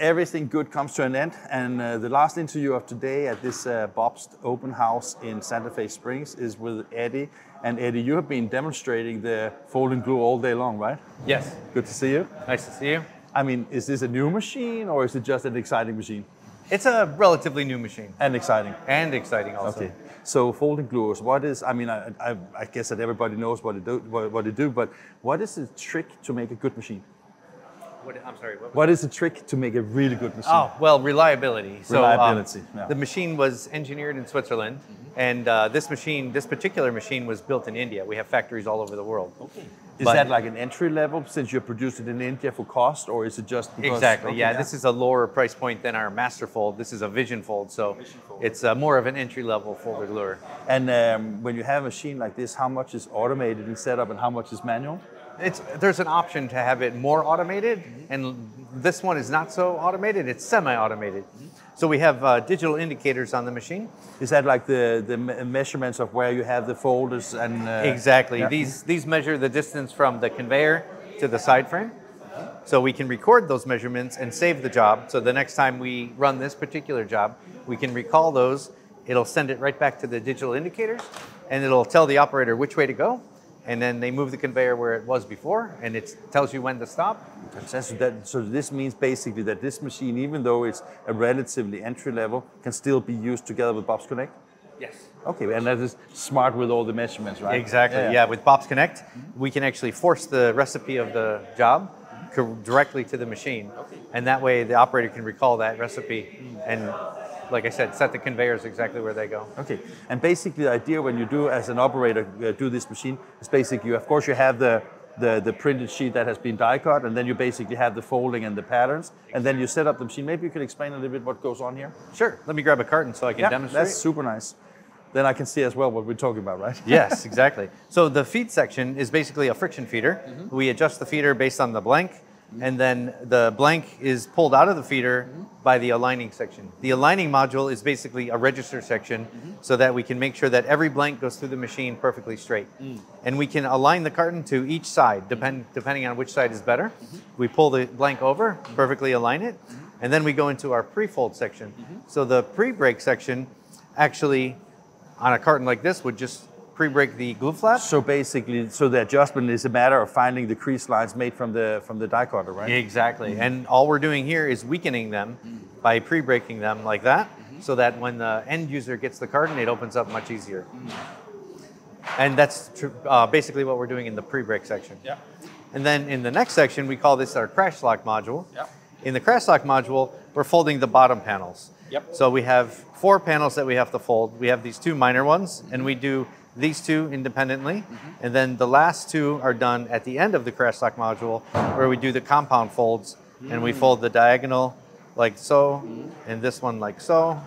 everything good comes to an end, and the last interview of today at this BOBST open house in Santa Fe Springs is with Eddie. And Eddie, you have been demonstrating the folding glue all day long, right? Yes. Good to see you. Nice to see you. I mean, is this a new machine or is it just an exciting machine? It's a relatively new machine. And exciting. And exciting also. Okay. So folding gluers, what is, I mean, I guess that everybody knows what they do, but what is the trick to make a good machine? I'm sorry, what is the trick to make a really good machine? Oh, well, reliability. Reliability, so, The machine was engineered in Switzerland, and this particular machine was built in India. We have factories all over the world. Okay. Is that like an entry level since you produced it in India for cost, or is it just because... Exactly, okay, yeah. This is a lower price point than our Masterfold. This is a Visionfold, so it's more of an entry level folder gluer. And when you have a machine like this, how much is automated in setup and how much is manual? There's an option to have it more automated, and this one is not so automated, it's semi-automated. So we have digital indicators on the machine. Is that like the measurements of where you have the folders and... Exactly. Yeah. These measure the distance from the conveyor to the side frame. So we can record those measurements and save the job. So the next time we run this particular job, we can recall those. It'll send it right back to the digital indicators, and it'll tell the operator which way to go. And then they move the conveyor where it was before, and it tells you when to stop. So this means basically that this machine, even though it's a relatively entry level, can still be used together with BOBST Connect? Yes. Okay, and that is smart with all the measurements, right? Exactly, yeah. With BOBST Connect, we can actually force the recipe of the job directly to the machine. Okay. And that way the operator can recall that recipe and, like I said, set the conveyors exactly where they go. Okay, and basically the idea when you do, as an operator, do this machine, is basically, of course, you have the printed sheet that has been die cut, and then you basically have the folding and the patterns, and then you set up the machine. Maybe you could explain a little bit what goes on here? Sure, let me grab a carton so I can demonstrate. That's super nice. Then I can see as well what we're talking about, right? Yes, exactly. So the feed section is basically a friction feeder. Mm-hmm. We adjust the feeder based on the blank, and then the blank is pulled out of the feeder by the aligning section. The aligning module is basically a register section so that we can make sure that every blank goes through the machine perfectly straight. And we can align the carton to each side, depending on which side is better. We pull the blank over, perfectly align it, and then we go into our pre-fold section. So the pre-break section actually, on a carton like this, would just pre-break the glue flap. So basically, the adjustment is a matter of finding the crease lines made from the die cutter, right? Exactly. And all we're doing here is weakening them by pre-breaking them like that, so that when the end user gets the carton, it opens up much easier. And that's basically what we're doing in the pre-break section. Yeah. And then in the next section, we call this our crash lock module. Yeah. In the crash lock module, we're folding the bottom panels. Yep. So we have 4 panels that we have to fold. We have these 2 minor ones, and we do these 2 independently, and then the last 2 are done at the end of the crash lock module, where we do the compound folds, and we fold the diagonal like so, and this one like so.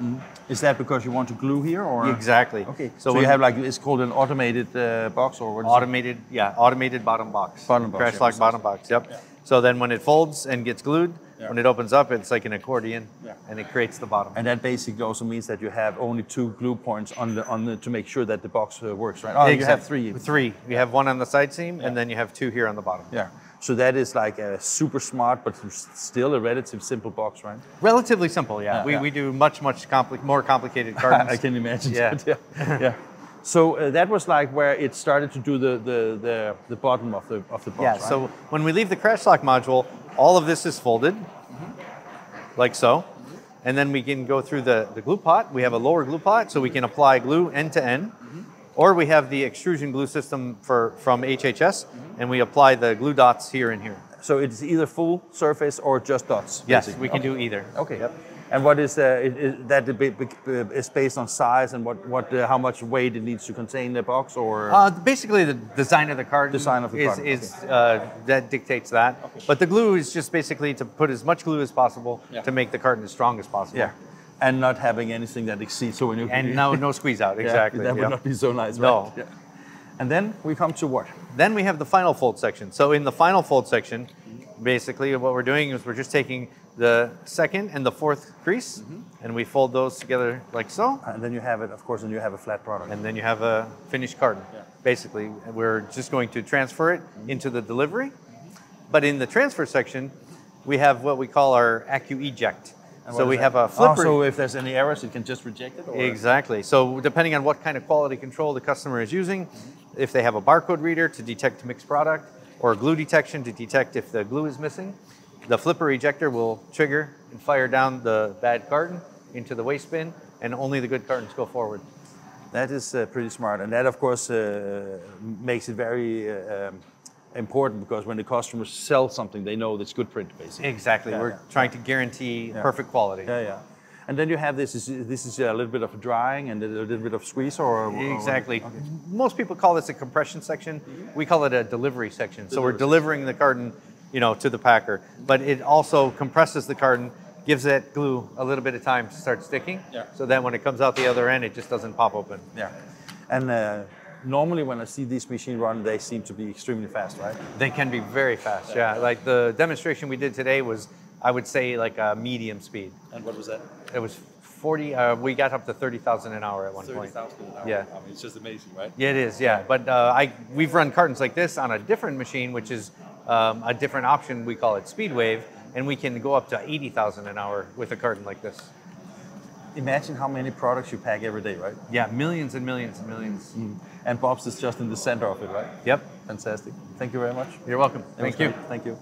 Is that because you want to glue here, or? Exactly. Okay. So you have like, it's called an automated box, or what is automated? Yeah, automated bottom box. Bottom box. Crash lock bottom box. Yep. Yeah. So then when it folds and gets glued, when it opens up, it's like an accordion, and it creates the bottom. And that basically also means that you have only 2 glue points on the to make sure that the box works, right? Oh, you have 3. 3. You have 1 on the side seam, and then you have 2 here on the bottom. Yeah. So that is like a super smart, but still a relatively simple box, right? Relatively simple, yeah. We do much more complicated cartons. I can imagine. Yeah. Yeah. So that was like where it started to do the bottom of the box. Yeah. Right? So when we leave the crash lock module, all of this is folded, like so, and then we can go through the glue pot. We have a lower glue pot, so we can apply glue end to end, or we have the extrusion glue system from HHS, and we apply the glue dots here and here. So it's either full surface or just dots? Yes, basically. we can do either. Okay. Yep. And what is that is based on size and how much weight it needs to contain the box, or? Basically, the design of the carton. That dictates that. Okay. But the glue is just basically to put as much glue as possible to make the carton as strong as possible. Yeah. And not having anything that exceeds. So when you no squeeze out. Exactly. That would not be so nice, right? No. Yeah. And then we come to what? Then we have the final fold section. So in the final fold section, basically what we're doing is we're just taking the 2nd and the 4th crease, and we fold those together like so. And then you have it, of course, and you have a flat product. And then you have a finished carton. Yeah. Basically, we're just going to transfer it into the delivery. But in the transfer section, we have what we call our AccuEject. And So what we is have that? a flipper. So if there's any errors, it can just reject it? Or? Exactly. So depending on what kind of quality control the customer is using, if they have a barcode reader to detect mixed product, or glue detection to detect if the glue is missing, the flipper ejector will trigger and fire down the bad carton into the waste bin, and only the good cartons go forward. That is pretty smart, and that of course makes it very important, because when the customers sell something, they know that's good print, basically. Exactly. We're trying to guarantee perfect quality. Yeah. And then you have this is a little bit of drying and a little bit of squeeze, or Exactly. Okay. Most people call this a compression section. We call it a delivery section. So we're delivering the carton, to the packer, but it also compresses the carton, gives that glue a little bit of time to start sticking, so that when it comes out the other end, it just doesn't pop open. Yeah. And normally when I see this machine run, they seem to be extremely fast, right? They can be very fast, yeah. Like the demonstration we did today was, I would say, like a medium speed. And what was that? It was 40, we got up to 30,000 an hour at one point. 30,000 an hour. Yeah. I mean, it's just amazing, right? Yeah, it is, yeah. But we've run cartons like this on a different machine, which is a different option. We call it Speedwave, and we can go up to 80,000 an hour with a carton like this. Imagine how many products you pack every day, right? Yeah, millions and millions and millions. And BOBST is just in the center of it, right? Yep. Fantastic. Thank you very much. You're welcome. Thank you. Thank you.